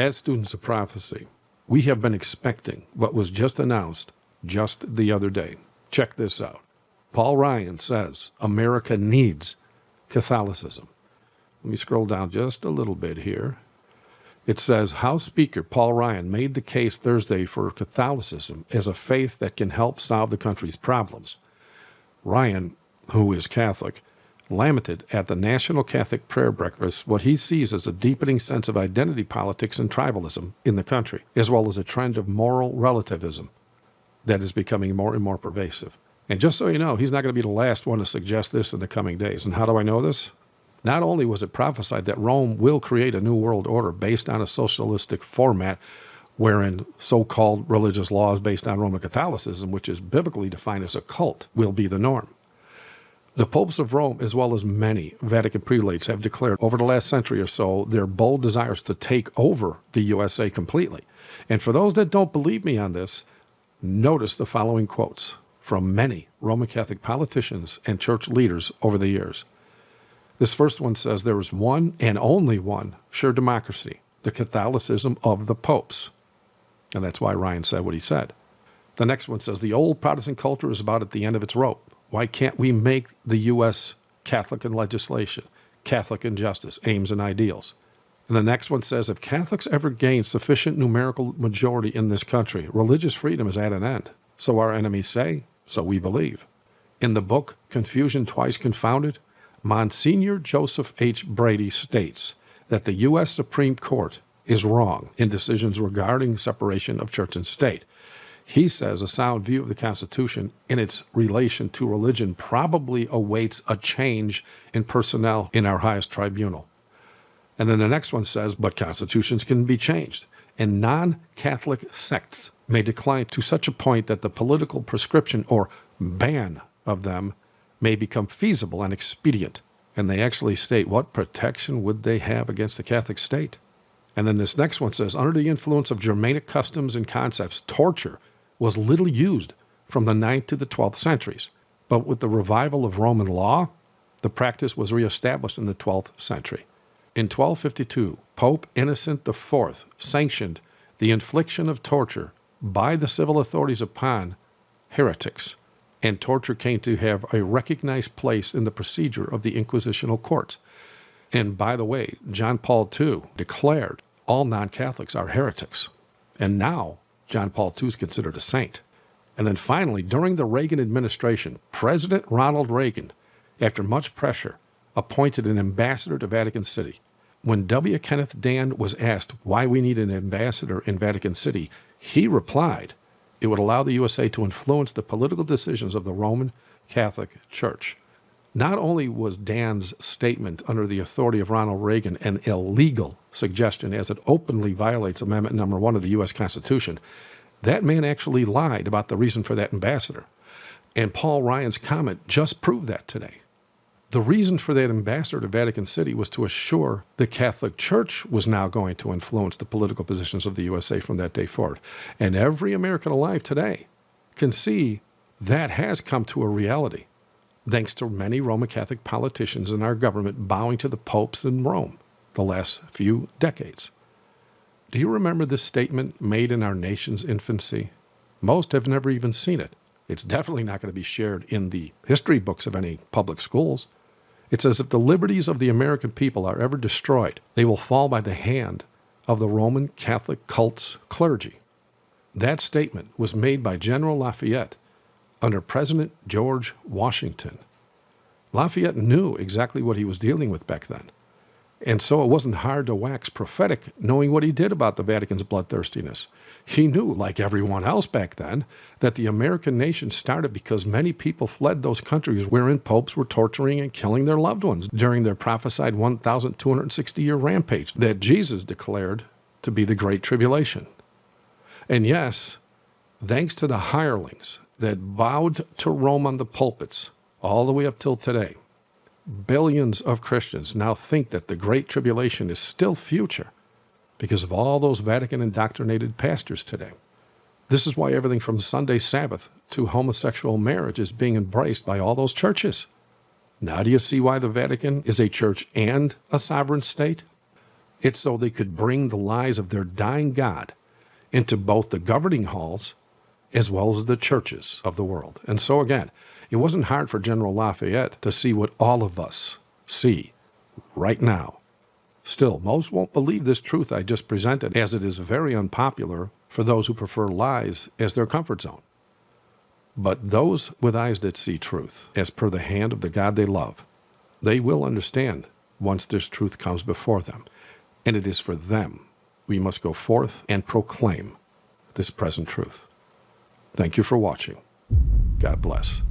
As students of prophecy, we have been expecting what was just announced just the other day. Check this out. Paul Ryan says America needs Catholicism. Let me scroll down just a little bit here. It says, House Speaker Paul Ryan made the case Thursday for Catholicism as a faith that can help solve the country's problems. Ryan, who is Catholic, lamented at the National Catholic Prayer Breakfast what he sees as a deepening sense of identity politics and tribalism in the country, as well as a trend of moral relativism that is becoming more and more pervasive. And just so you know, he's not going to be the last one to suggest this in the coming days. And how do I know this? Not only was it prophesied that Rome will create a new world order based on a socialistic format wherein so-called religious laws based on Roman Catholicism, which is biblically defined as a cult, will be the norm. The popes of Rome, as well as many Vatican prelates, have declared over the last century or so their bold desires to take over the USA completely. And for those that don't believe me on this, notice the following quotes from many Roman Catholic politicians and church leaders over the years. This first one says, there is one and only one sure democracy, the Catholicism of the popes. And that's why Ryan said what he said. The next one says, the old Protestant culture is about at the end of its rope. Why can't we make the U.S. Catholic in legislation, Catholic in justice, aims and ideals? And the next one says, if Catholics ever gain sufficient numerical majority in this country, religious freedom is at an end. So our enemies say, so we believe. In the book, Confusion Twice Confounded, Monsignor Joseph H. Brady states that the U.S. Supreme Court is wrong in decisions regarding separation of church and state. He says a sound view of the Constitution in its relation to religion probably awaits a change in personnel in our highest tribunal. And then the next one says, but constitutions can be changed, and non-Catholic sects may decline to such a point that the political prescription or ban of them may become feasible and expedient. And they actually state what protection would they have against the Catholic state. And then this next one says, under the influence of Germanic customs and concepts, torture was little used from the 9th to the 12th centuries. But with the revival of Roman law, the practice was reestablished in the 12th century. In 1252, Pope Innocent IV sanctioned the infliction of torture by the civil authorities upon heretics, and torture came to have a recognized place in the procedure of the inquisitional courts. And by the way, John Paul II declared all non-Catholics are heretics. And now John Paul II is considered a saint. And then finally, during the Reagan administration, President Ronald Reagan, after much pressure, appointed an ambassador to Vatican City. When W. Kenneth Dan was asked why we need an ambassador in Vatican City, he replied, it would allow the USA to influence the political decisions of the Roman Catholic Church. Not only was Dan's statement under the authority of Ronald Reagan an illegal suggestion as it openly violates Amendment number 1 of the U.S. Constitution, that man actually lied about the reason for that ambassador. And Paul Ryan's comment just proved that today. The reason for that ambassador to Vatican City was to assure the Catholic Church was now going to influence the political positions of the USA from that day forward. And every American alive today can see that has come to a reality, thanks to many Roman Catholic politicians in our government bowing to the popes in Rome the last few decades. Do you remember this statement made in our nation's infancy? Most have never even seen it. It's definitely not going to be shared in the history books of any public schools. It says, if the liberties of the American people are ever destroyed, they will fall by the hand of the Roman Catholic cult's clergy. That statement was made by General Lafayette under President George Washington. Lafayette knew exactly what he was dealing with back then. And so it wasn't hard to wax prophetic, knowing what he did about the Vatican's bloodthirstiness. He knew, like everyone else back then, that the American nation started because many people fled those countries wherein popes were torturing and killing their loved ones during their prophesied 1,260-year rampage that Jesus declared to be the Great Tribulation. And yes, thanks to the hirelings that bowed to Rome on the pulpits all the way up till today, billions of Christians now think that the Great Tribulation is still future because of all those Vatican indoctrinated pastors today. This is why everything from Sunday Sabbath to homosexual marriage is being embraced by all those churches. Now do you see why the Vatican is a church and a sovereign state? It's so they could bring the lies of their dying God into both the governing halls as well as the churches of the world. And so again, it wasn't hard for General Lafayette to see what all of us see right now. Still, most won't believe this truth I just presented, as it is very unpopular for those who prefer lies as their comfort zone. But those with eyes that see truth, as per the hand of the God they love, they will understand once this truth comes before them. And it is for them we must go forth and proclaim this present truth. Thank you for watching. God bless.